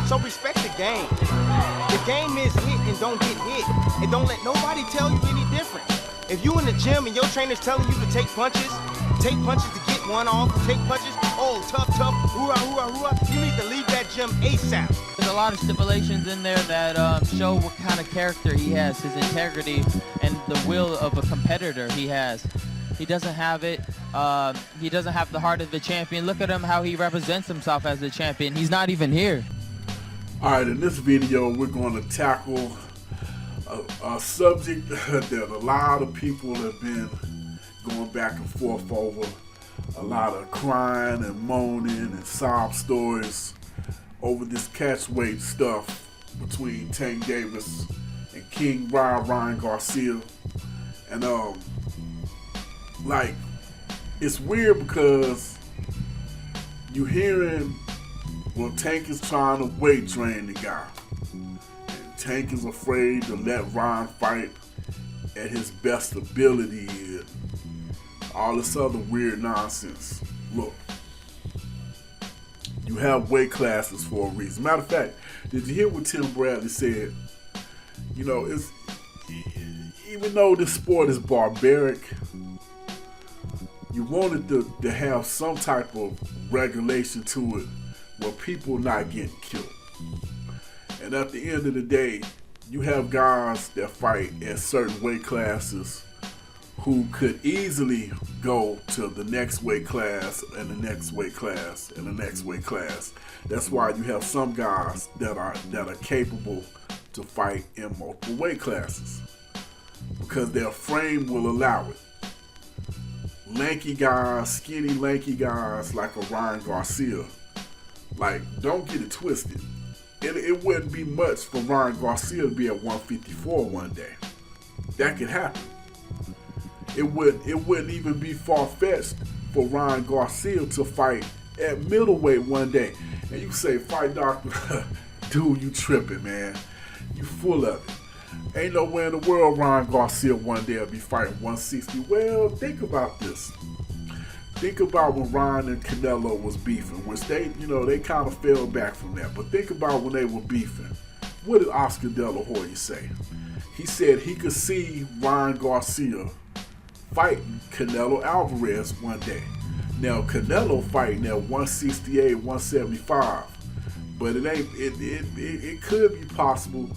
So respect the game. The game is hit and don't get hit. And don't let nobody tell you any different. If you in the gym and your trainer's telling you to take punches to get one off, take punches, oh, tough, hoorah, hoorah, hoorah, you need to leave that gym ASAP. There's a lot of stipulations in there that show what kind of character he has, his integrity, and the will of a competitor he has. He doesn't have it. He doesn't have the heart of the champion. Look at him, how he represents himself as the champion. He's not even here. All right, in this video, we're going to tackle a subject that a lot of people have been going back and forth over. A lot of crying and moaning and sob stories over this catchweight stuff between Tank Davis and King Ryan Garcia. And like, it's weird because you hearing, well, Tank is trying to weight train the guy. And Tank is afraid to let Ryan fight at his best ability and all this other weird nonsense. Look, you have weight classes for a reason. Matter of fact, did you hear what Tim Bradley said? You know, it's, even though this sport is barbaric, you wanted to have some type of regulation to it where people not getting killed. And at the end of the day, you have guys that fight at certain weight classes who could easily go to the next weight class and the next weight class and the next weight class. That's why you have some guys that are capable to fight in multiple weight classes because their frame will allow it. Lanky guys, skinny lanky guys like a Ryan Garcia, like, don't get it twisted. It wouldn't be much for Ryan Garcia to be at 154 one day. That could happen. It wouldn't even be far-fetched for Ryan Garcia to fight at middleweight one day. And you say, fight doctor, dude, you tripping, man. You full of it. Ain't nowhere in the world Ryan Garcia one day will be fighting 160. Well, think about this. Think about when Ryan and Canelo was beefing, which they kind of fell back from that. But think about when they were beefing. What did Oscar De La Hoya say? He said he could see Ryan Garcia fighting Canelo Alvarez one day. Now Canelo fighting at 168, 175, but it could be possible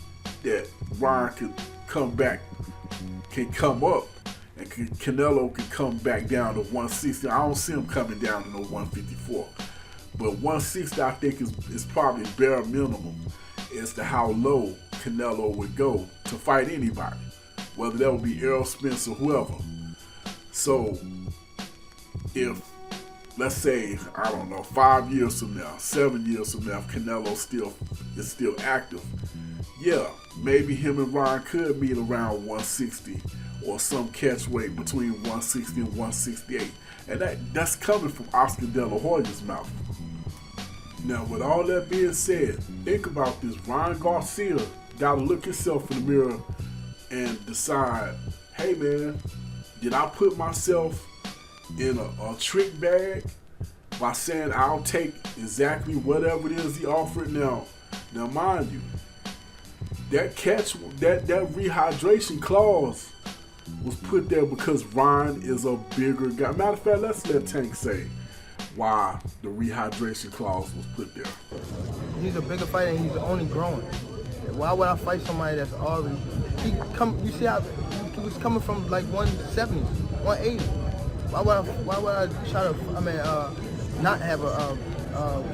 that Ryan could come back, can come up, and Canelo could come back down to 160. I don't see him coming down to no 154, but 160 I think is probably bare minimum as to how low Canelo would go to fight anybody, whether that would be Errol Spence or whoever. So, if, let's say, I don't know, 5 years from now, 7 years from now, if Canelo is still active, yeah, maybe him and Ryan could meet around 160 or some catch weight between 160 and 168. And that's coming from Oscar De La Hoya's mouth. Now, with all that being said, think about this. Ryan Garcia got to look himself in the mirror and decide, hey, man, did I put myself in a trick bag by saying I'll take exactly whatever it is he offered? Now mind you, that rehydration clause was put there because Ryan is a bigger guy. Matter of fact, let's let Tank say why the rehydration clause was put there. He's a bigger fighter and he's only growing. Why would I fight somebody that's already, you see how he was coming from like 170s, 180. Why would I try to, not have a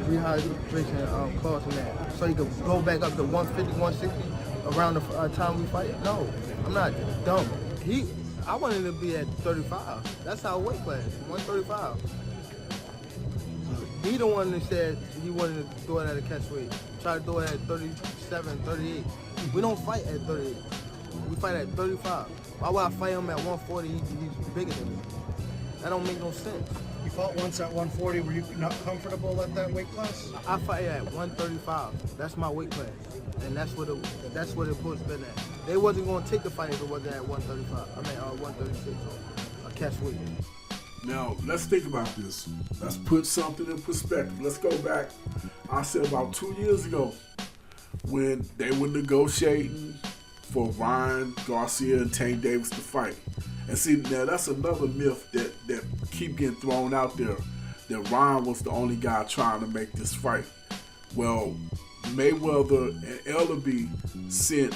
rehydration clause in that so he could go back up to 150, 160 around the time we fight? No, I'm not dumb. I wanted to be at 35. That's our weight class, 135. He the one that said he wanted to throw it at a catch weight. Try to throw it at 37, 38. We don't fight at 38. We fight at 35. Why would I fight him at 140? He's bigger than me. That don't make no sense. You fought once at 140. Were you not comfortable at that weight class? I fight at 135. That's my weight class, and that's what it supposed to be at. They wasn't going to take the fight if it wasn't at 135. 136 or a catch weight. Now, let's think about this. Let's put something in perspective. Let's go back. I said about 2 years ago, when they were negotiating for Ryan Garcia and Tank Davis to fight. And see, now that's another myth that keep getting thrown out there, that Ryan was the only guy trying to make this fight. Well, Mayweather and Ellaby sent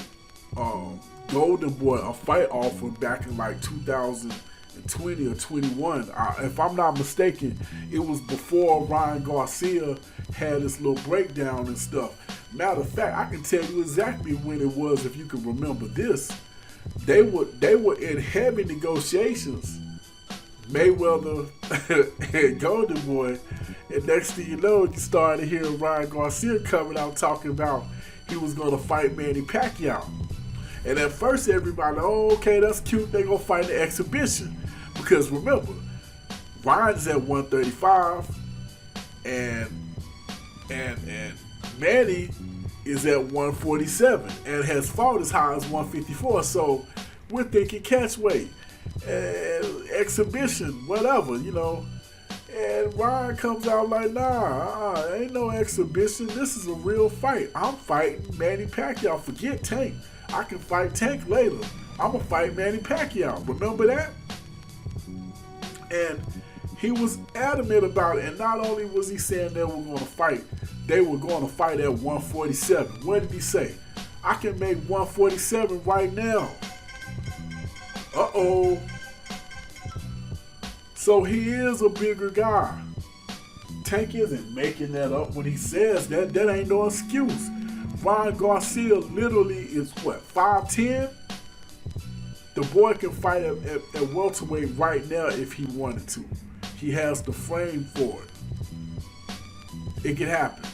Golden Boy a fight offer back in like 2020 or 21. If I'm not mistaken, it was before Ryan Garcia had this little breakdown and stuff. Matter of fact, I can tell you exactly when it was if you can remember this. They were in heavy negotiations, Mayweather and Golden Boy, and next thing you know, you started hearing Ryan Garcia coming out talking about he was going to fight Manny Pacquiao. And at first everybody, oh, okay, that's cute, they going to fight an exhibition. Because remember, Ryan's at 135 and Manny is at 147 and has fought as high as 154. So we're thinking catch weight, exhibition, whatever, you know. And Ryan comes out like, nah, ain't no exhibition. This is a real fight. I'm fighting Manny Pacquiao. Forget Tank. I can fight Tank later. I'm going to fight Manny Pacquiao. Remember that? And he was adamant about it. And not only was he saying they were going to fight, they were going to fight at 147. What did he say? I can make 147 right now. Uh-oh. So he is a bigger guy. Tank isn't making that up when he says that. That ain't no excuse. Ryan Garcia literally is what, 5'10"? The boy can fight at welterweight right now if he wanted to. He has the frame for it. It can happen.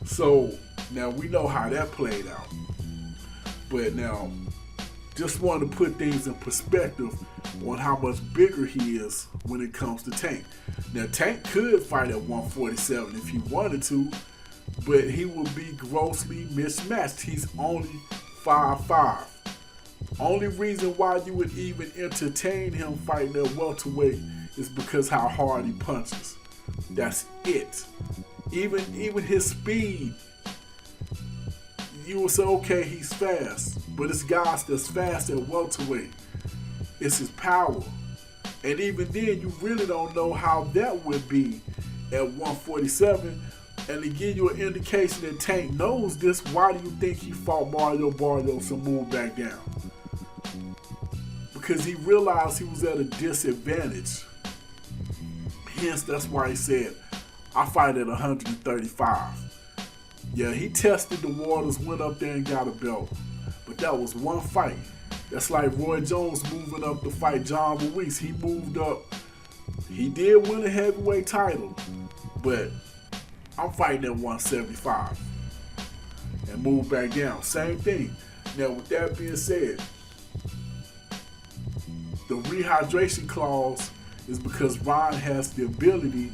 So now we know how that played out. But now, just wanted to put things in perspective on how much bigger he is when it comes to Tank. Now Tank could fight at 147 if he wanted to, but he would be grossly mismatched. He's only 5'5". Only reason why you would even entertain him fighting at welterweight is because how hard he punches. That's it. Even his speed, you would say, okay, he's fast, but it's guys that's fast at welterweight. It's his power. And even then, you really don't know how that would be at 147. And to give you an indication that Tank knows this, why do you think he fought Mario Barrios and moved back down? Because he realized he was at a disadvantage. Hence, that's why he said, I fight at 135. Yeah, he tested the waters, went up there and got a belt. But that was one fight. That's like Roy Jones moving up to fight John Ruiz. He moved up. He did win a heavyweight title. But I'm fighting at 175. And move back down. Same thing. Now, with that being said, the rehydration clause is because Ryan has the ability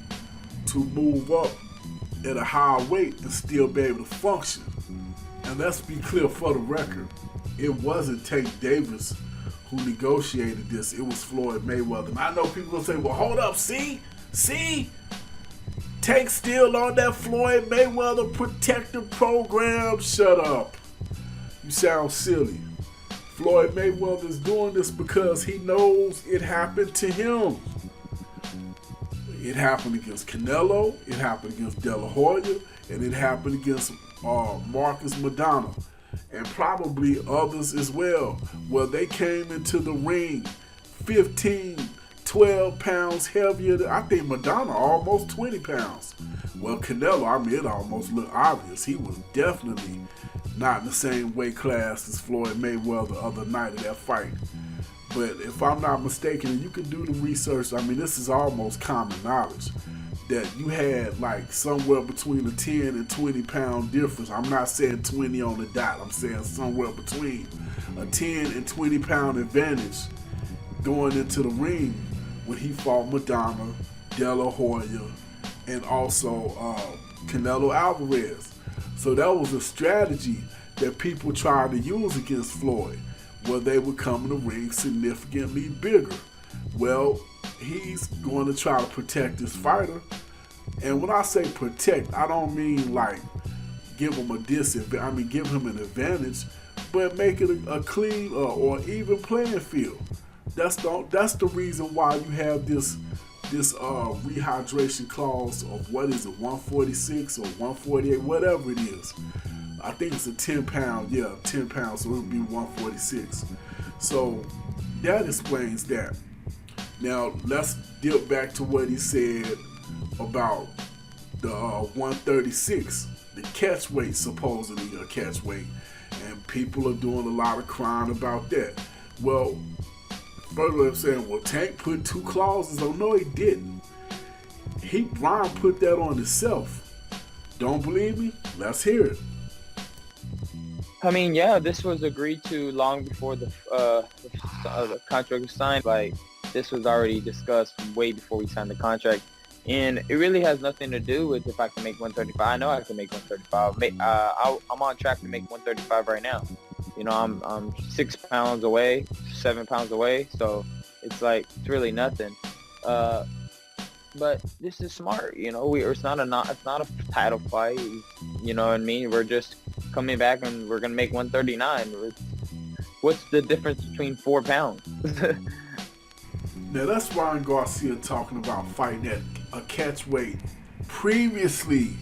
to move up at a higher weight and still be able to function. And let's be clear for the record, it wasn't Tank Davis who negotiated this, it was Floyd Mayweather. And I know people will say, well, hold up, see? Tank still on that Floyd Mayweather protective program. Shut up. You sound silly. Floyd Mayweather is doing this because he knows it happened to him. It happened against Canelo, it happened against De La Hoya, and it happened against Marcus Maidana, and probably others as well, where they came into the ring 15, 12 pounds heavier. I think Maidana almost 20 pounds. Well, Canelo, I mean, it almost looked obvious. He was definitely not in the same weight class as Floyd Mayweather the other night of that fight. But if I'm not mistaken, and you can do the research, I mean, this is almost common knowledge, that you had like somewhere between a 10 and 20 pound difference. I'm not saying 20 on the dot. I'm saying somewhere between a 10 and 20 pound advantage going into the ring when he fought Maidana, De La Hoya, and also Canelo Alvarez. So that was a strategy that people tried to use against Floyd, where they would come in the ring significantly bigger. Well, he's going to try to protect his fighter. And when I say protect, I don't mean like give him a disadvantage. I mean, give him an advantage, but make it a clean or even playing field. That's the reason why you have this rehydration clause of what is it, 146 or 148, whatever it is. I think it's a 10 pound, 10 pounds, so it would be 146. So that explains that. Now let's dip back to what he said about the 136, the catch weight, supposedly a catch weight, and people are doing a lot of crying about that. Well, further I'm saying, well, Tank put 2 clauses on. No, he didn't. Ryan put that on himself. Don't believe me? Let's hear it. I mean, yeah, this was agreed to long before the contract was signed. Like, this was already discussed way before we signed the contract. And it really has nothing to do with if I can make 135. I know I can make 135. I'm on track to make 135 right now. You know, I'm 6 pounds away, 7 pounds away. So it's like, it's really nothing. But this is smart. You know, it's not a title fight. You know what I mean? We're just coming back and we're going to make 139. What's the difference between 4 pounds? Now that's Ryan Garcia talking about fighting at a catch weight previously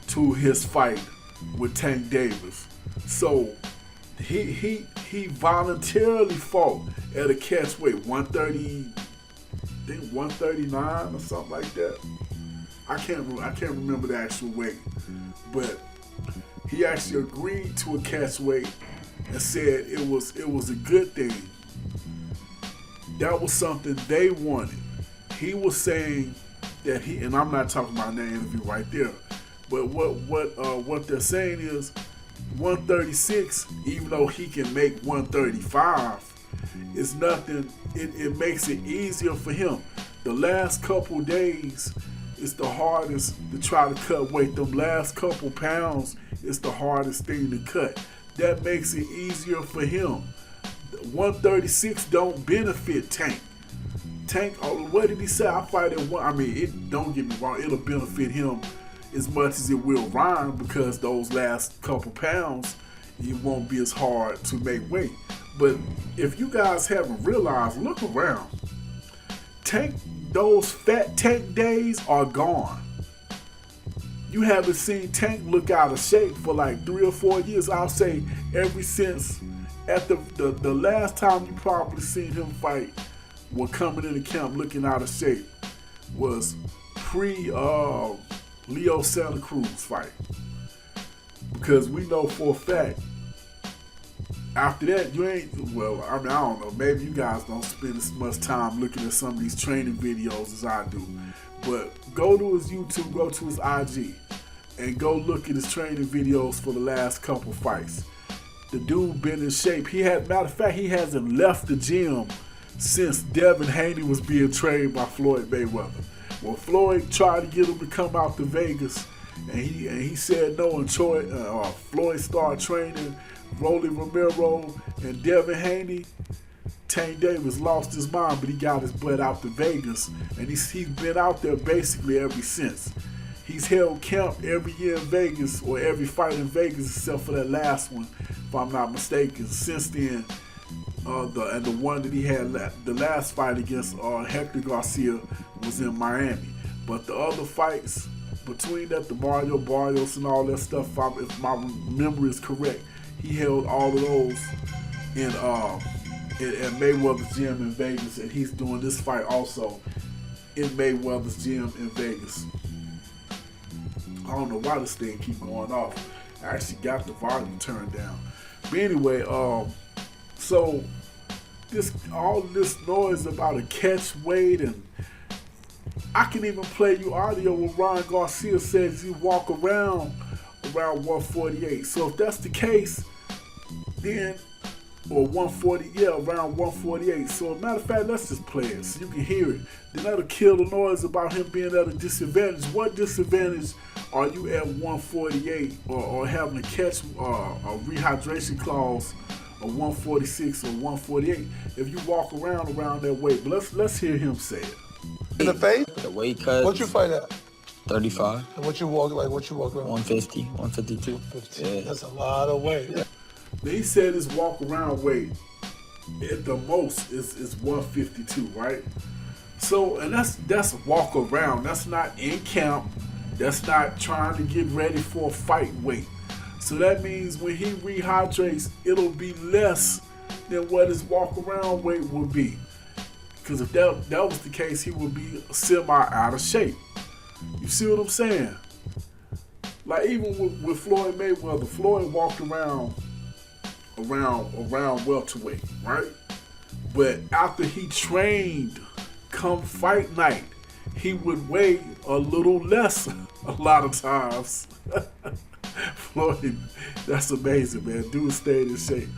to his fight with Tank Davis. So he voluntarily fought at a catch weight 130, I think 139 or something like that. I can't remember the actual weight, but he actually agreed to a catch weight and said it was a good thing. That was something they wanted. He was saying that and I'm not talking about in that interview right there, but what they're saying is 136, even though he can make 135, is nothing. It makes it easier for him. The last couple days is the hardest to try to cut weight. Them last couple pounds is the hardest thing to cut. That makes it easier for him. 136 don't benefit Tank. Tank, what did he say? I fight at one. I mean, don't get me wrong, it'll benefit him as much as it will Ryan, because those last couple pounds, it won't be as hard to make weight. But if you guys haven't realized, look around. Those fat Tank days are gone. You haven't seen Tank look out of shape for like 3 or 4 years. I'll say ever since at the last time you probably seen him fight, or coming into camp looking out of shape, was pre-Leo Santa Cruz fight. Because we know for a fact, after that, you ain't, well, I mean, I don't know, maybe you guys don't spend as much time looking at some of these training videos as I do, but go to his YouTube, go to his IG, and go look at his training videos for the last couple fights. The dude been in shape. Matter of fact, he hasn't left the gym since Devin Haney was being trained by Floyd Mayweather. When Floyd tried to get him to come out to Vegas, and he said no, and Floyd started training Rolly Romero and Devin Haney, Tank Davis lost his mind, but he got his butt out to Vegas, and he's been out there basically ever since. He's held camp every year in Vegas, or every fight in Vegas except for that last one, if I'm not mistaken. Since then, the one that he had, the last fight against Hector Garcia, was in Miami. But the other fights between that, the Mario Barrios and all that stuff, if my memory is correct, he held all of those in at Mayweather's gym in Vegas, and he's doing this fight also in Mayweather's gym in Vegas. I don't know why this thing keep going off. I actually got the volume turned down. But anyway, so all this noise about a catch weight, and I can even play you audio where Ryan Garcia says he walk around 148. So if that's the case, then, or 140, around 148. So as a matter of fact, let's just play it so you can hear it. Then that'll kill the noise about him being at a disadvantage. What disadvantage are you at 148 or having to catch a rehydration clause of 146 or 148 if you walk around that weight? But let's hear him say it. In the face? The weight cuts. What you fight at? 35. And what you walk around? 150, 152. 15. Yeah. That's a lot of weight. He said his walk around weight at the most is 152, right? So, and that's walk around. That's not in camp. That's not trying to get ready for a fight weight. So that means when he rehydrates, it'll be less than what his walk around weight would be. Because if that was the case, he would be semi out of shape. You see what I'm saying? Like even with Floyd Mayweather, Floyd walked around welterweight, right? But after he trained, come fight night, he would weigh a little less a lot of times. Floyd, that's amazing, man. Dude stayed in shape.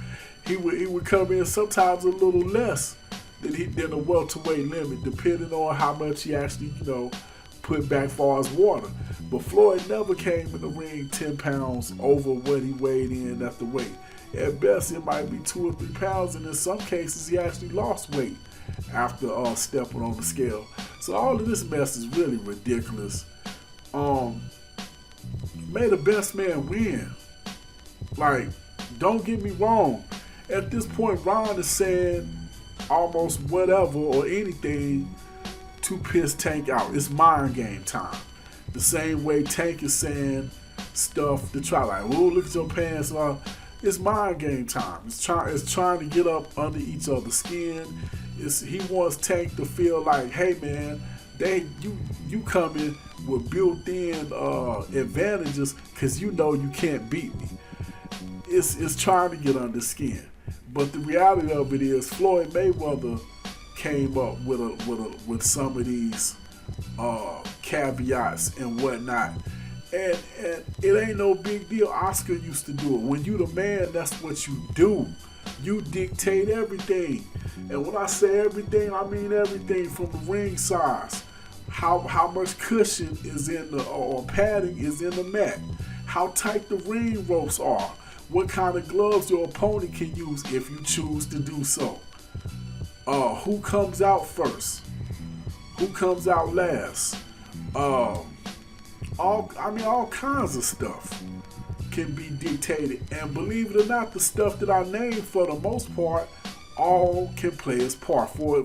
He would come in sometimes a little less than a welterweight limit, depending on how much he actually, put back far as water. But Floyd never came in the ring 10 pounds over what he weighed in at the weight. At best, it might be 2 or 3 pounds, and in some cases, he actually lost weight after stepping on the scale. So all of this mess is really ridiculous. May the best man win. Like, don't get me wrong. At this point, Ron is saying almost whatever or anything to piss Tank out. It's mind game time. The same way Tank is saying stuff to try like, oh, look at your pants. It's mind game time. It's trying to get up under each other's skin. He wants Tank to feel like, hey man, you coming with built-in advantages because you know you can't beat me. It's trying to get under skin. But the reality of it is, Floyd Mayweather came up with some of these caveats and whatnot. And it ain't no big deal. Oscar used to do it. When you the man, that's what you do. You dictate everything. And when I say everything, I mean everything from the ring size. How much cushion is in the or padding is in the mat. How tight the ring ropes are. What kind of gloves your opponent can use if you choose to do so. Who comes out first? Who comes out last? All kinds of stuff can be dictated, and believe it or not, the stuff that I named for the most part all can play its part. For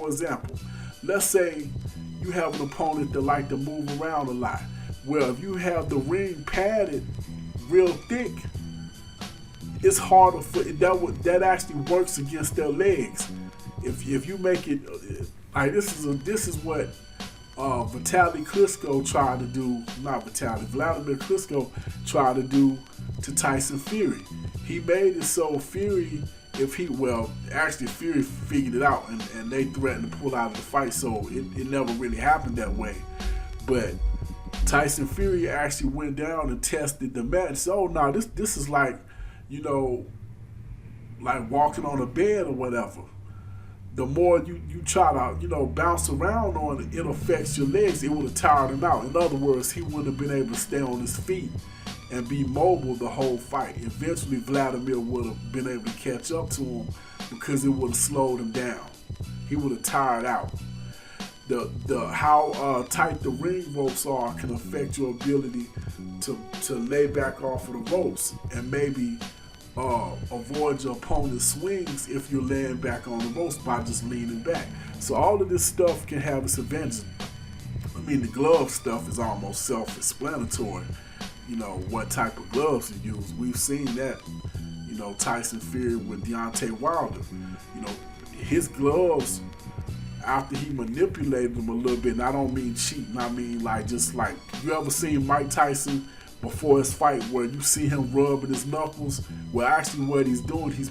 example, let's say you have an opponent that like to move around a lot. Well, if you have the ring padded real thick, it's harder for that actually works against their legs. If you make it like this is what Vladimir Klitschko tried to do to Tyson Fury. He made it so Fury, Fury figured it out and they threatened to pull out of the fight, so it never really happened that way. But Tyson Fury actually went down and tested the match. So now this is like, like walking on a bed or whatever. The more you try to, bounce around on it, it affects your legs. It would have tired him out. In other words, he wouldn't have been able to stay on his feet and be mobile the whole fight. Eventually, Vladimir would have been able to catch up to him because it would have slowed him down. He would have tired out. How tight the ring ropes are can affect your ability to lay back off of the ropes and maybe avoid your opponent's swings if you're laying back on the ropes by just leaning back. So all of this stuff can have its advantages. I mean, the glove stuff is almost self-explanatory. What type of gloves to use. We've seen that. Tyson Fury with Deontay Wilder. His gloves, after he manipulated them a little bit, and I don't mean cheating, I mean you ever seen Mike Tyson before his fight where you see him rubbing his knuckles? Well, actually what he's doing, he's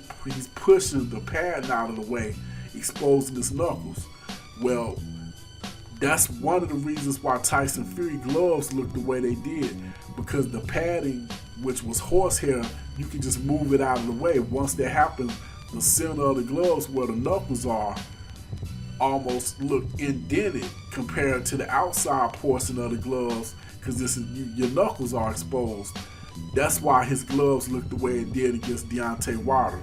pushing the pad out of the way, exposing his knuckles. Well, that's one of the reasons why Tyson Fury gloves look the way they did, because the padding, which was horsehair, you can just move it out of the way. Once that happens, the center of the gloves where the knuckles are almost look indented compared to the outside portion of the gloves, because your knuckles are exposed. That's why his gloves look the way it did against Deontay Wilder.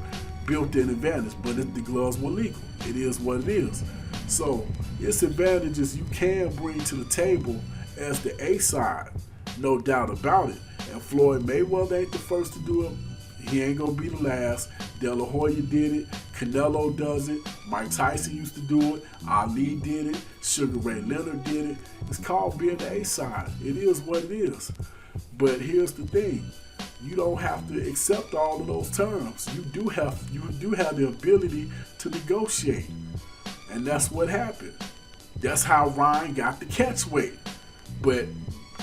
Built-in advantage, but the gloves were legal. It is what it is. So it's advantages you can bring to the table as the A side, no doubt about it. And Floyd Mayweather ain't the first to do it. He ain't gonna be the last. De La Hoya did it. Canelo does it. Mike Tyson used to do it. Ali did it. Sugar Ray Leonard did it. It's called being the A side. It is what it is. But here's the thing. You don't have to accept all of those terms. You do have the ability to negotiate. And that's what happened. That's how Ryan got the catch weight. But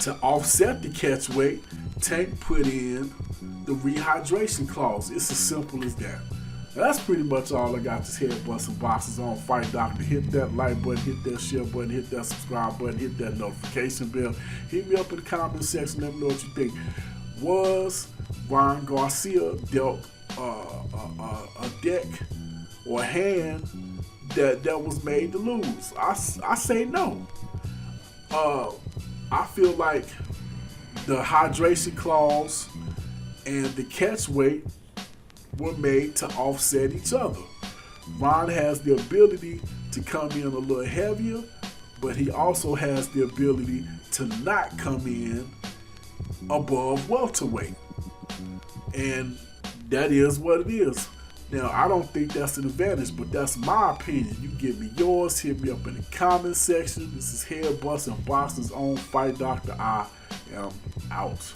to offset the catch weight, Tank put in the rehydration clause. It's as simple as that. That's pretty much all I got. This head busting boxes on Fight Doctor. Hit that like button, hit that share button, hit that subscribe button, hit that notification bell. Hit me up in the comment section. Let me know what you think. Was Ryan Garcia dealt a deck or a hand that was made to lose? I say no. I feel like the hydration clause and the catch weight were made to offset each other. Ron has the ability to come in a little heavier, but he also has the ability to not come in above welterweight. And that is what it is. Now, I don't think that's an advantage, but that's my opinion. You give me yours, hit me up in the comment section. This is Head Busting Boxing's own Fight Doctor. I am out.